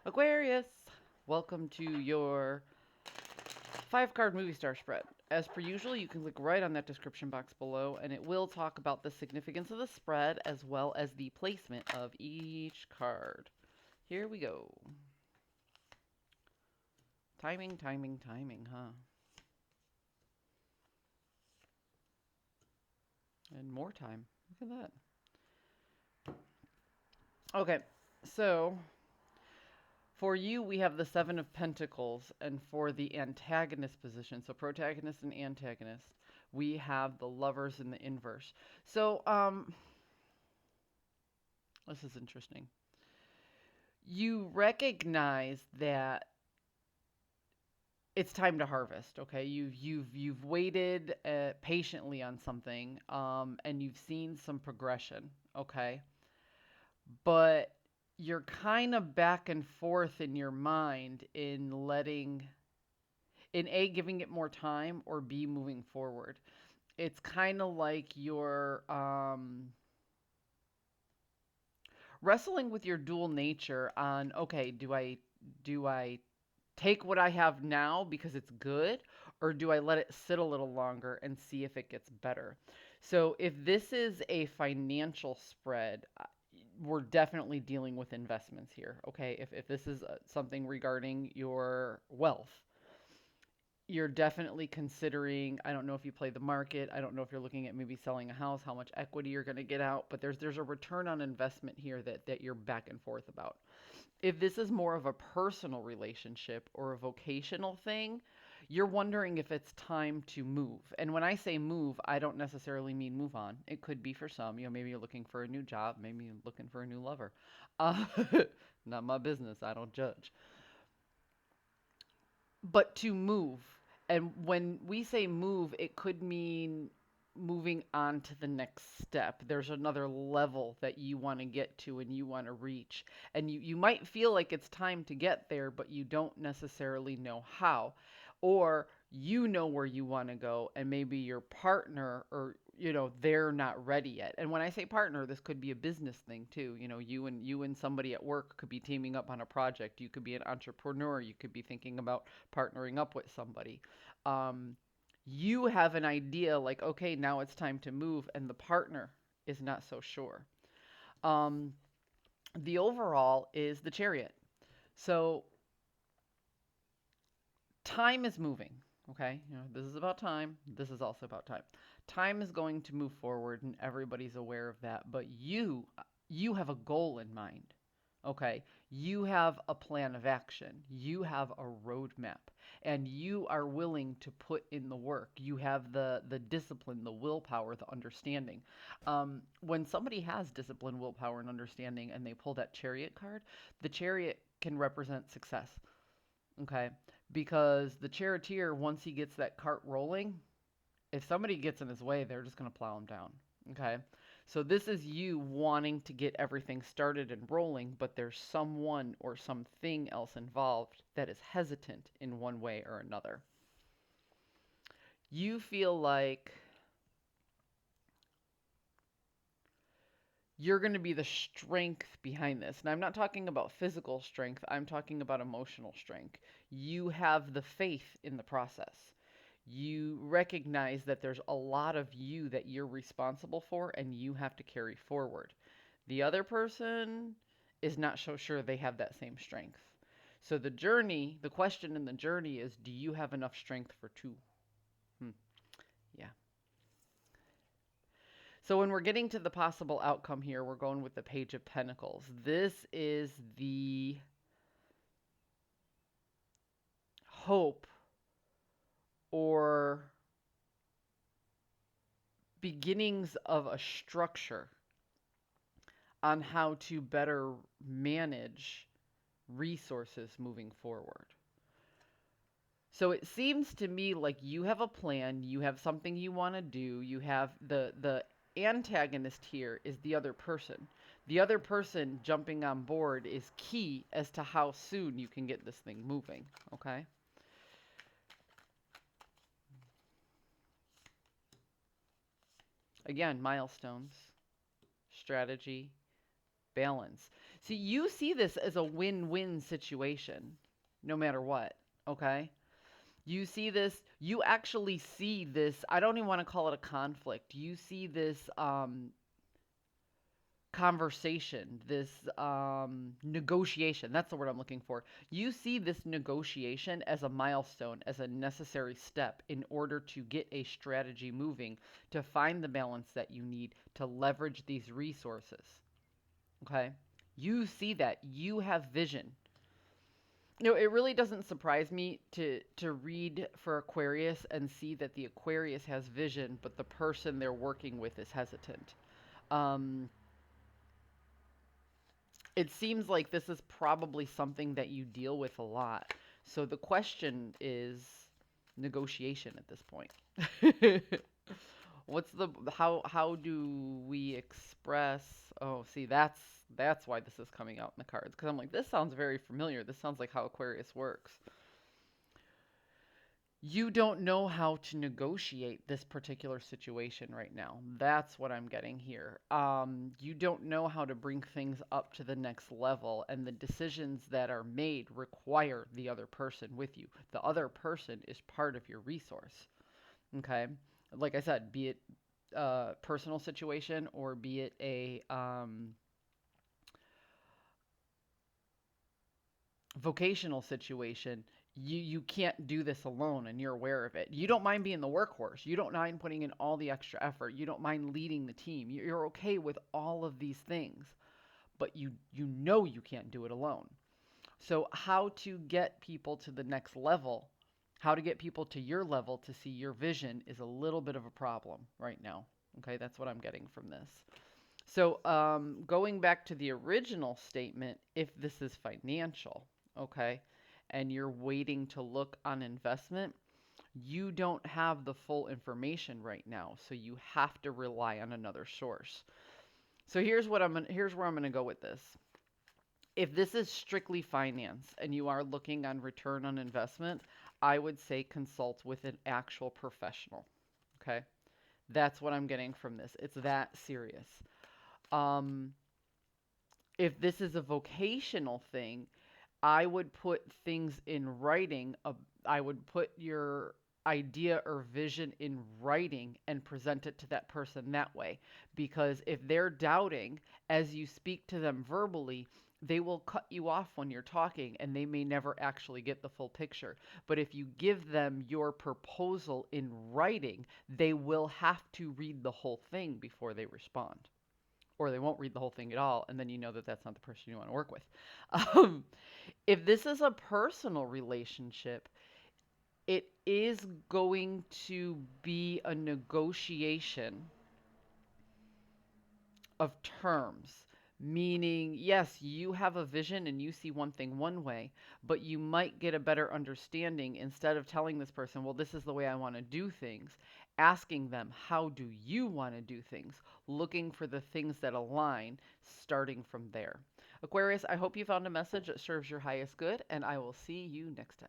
Aquarius, welcome to your 5 card movie star spread. As per usual, you can click right on that description box below and it will talk about the significance of the spread as well as the placement of each card. Here we go. Timing, timing, timing, huh? And more time. Look at that. Okay, so for you, we have the Seven of Pentacles, and for the antagonist position, so protagonist and antagonist, we have the Lovers in the inverse. So, this is interesting. You recognize that it's time to harvest. Okay, you've waited patiently on something, and you've seen some progression. Okay, but you're kind of back and forth in your mind in giving it more time, or B, moving forward. It's kind of like you're wrestling with your dual nature on, okay, do I take what I have now because it's good, or do I let it sit a little longer and see if it gets better? So if this is a financial spread, we're definitely dealing with investments here. Okay, if this is something regarding your wealth, you're definitely considering, I don't know if you play the market, I don't know if you're looking at maybe selling a house, how much equity you're going to get out, but there's a return on investment here that you're back and forth about. If this is more of a personal relationship or a vocational thing, you're wondering if it's time to move. And when I say move, I don't necessarily mean move on. It could be for some, maybe you're looking for a new job, maybe you're looking for a new lover. Uh, Not my business, I don't judge. But to move. And when we say move, it could mean moving on to the next step. There's another level that you want to get to and you want to reach. And you might feel like it's time to get there, but you don't necessarily know how. Or you know where you want to go, and maybe your partner, or they're not ready yet. And when I say partner, this could be a business thing too. You and somebody at work could be teaming up on a project. You could be an entrepreneur. You could be thinking about partnering up with somebody. Um, you have an idea like, okay, now it's time to move, and the partner is not so sure. Um, the overall is the Chariot. So time is moving. Okay, this is about time. This is also about time. Time is going to move forward, and everybody's aware of that. But you have a goal in mind. Okay, you have a plan of action. You have a roadmap, and you are willing to put in the work. You have the discipline, the willpower, the understanding. When somebody has discipline, willpower, and understanding, and they pull that Chariot card, the Chariot can represent success. Okay, because the charioteer, once he gets that cart rolling, if somebody gets in his way, they're just going to plow him down. Okay, so this is you wanting to get everything started and rolling, but there's someone or something else involved that is hesitant in one way or another. You feel like you're going to be the strength behind this. And I'm not talking about physical strength, I'm talking about emotional strength. You have the faith in the process. You recognize that there's a lot of you that you're responsible for and you have to carry forward. The other person is not so sure they have that same strength. So the question in the journey is, do you have enough strength for two? Hmm. Yeah. So when we're getting to the possible outcome here, we're going with the Page of Pentacles. This is the hope or beginnings of a structure on how to better manage resources moving forward. So it seems to me like you have a plan, you have something you want to do, you have the antagonist here is the other person. The other person jumping on board is key as to how soon you can get this thing moving, okay? Again, milestones, strategy, balance. See, you see this as a win-win situation, no matter what, okay? You see this, you actually see this, I don't even want to call it a conflict. You see this conversation, this negotiation. That's the word I'm looking for. You see this negotiation as a milestone, as a necessary step in order to get a strategy moving, to find the balance that you need to leverage these resources. Okay? You see that. You have vision. You know, it really doesn't surprise me to read for Aquarius and see that the Aquarius has vision, but the person they're working with is hesitant. Um, it seems like this is probably something that you deal with a lot. So the question is negotiation at this point. What's the how do we express? Oh, see, that's why this is coming out in the cards, because I'm like, this sounds very familiar. This sounds like how Aquarius works. You don't know how to negotiate this particular situation right now. That's what I'm getting here. You don't know how to bring things up to the next level, and the decisions that are made require the other person with you. The other person is part of your resource. Okay? Like I said, be it a personal situation or be it a vocational situation, you can't do this alone and you're aware of it. You don't mind being the workhorse. You don't mind putting in all the extra effort. You don't mind leading the team. You're okay with all of these things, but you know you can't do it alone. So how to get people to the next level, how to get people to your level to see your vision is a little bit of a problem right now. Okay, that's what I'm getting from this. So going back to the original statement, if this is financial, okay, and you're waiting to look on investment, you don't have the full information right now, so you have to rely on another source. So here's where I'm gonna go with this. If this is strictly finance and you are looking on return on investment, I would say consult with an actual professional. Okay, that's what I'm getting from this. It's that serious. Um, if this is a vocational thing, I would put things in writing. I would put your idea or vision in writing and present it to that person that way. Because if they're doubting as you speak to them verbally, they will cut you off when you're talking and they may never actually get the full picture. But if you give them your proposal in writing, they will have to read the whole thing before they respond, or they won't read the whole thing at all, and then you know that that's not the person you want to work with. Um, if this is a personal relationship, it is going to be a negotiation of terms. Meaning, yes, you have a vision and you see one thing one way, but you might get a better understanding instead of telling this person, well, this is the way I want to do things, asking them, how do you want to do things? Looking for the things that align, starting from there. Aquarius, I hope you found a message that serves your highest good, and I will see you next time.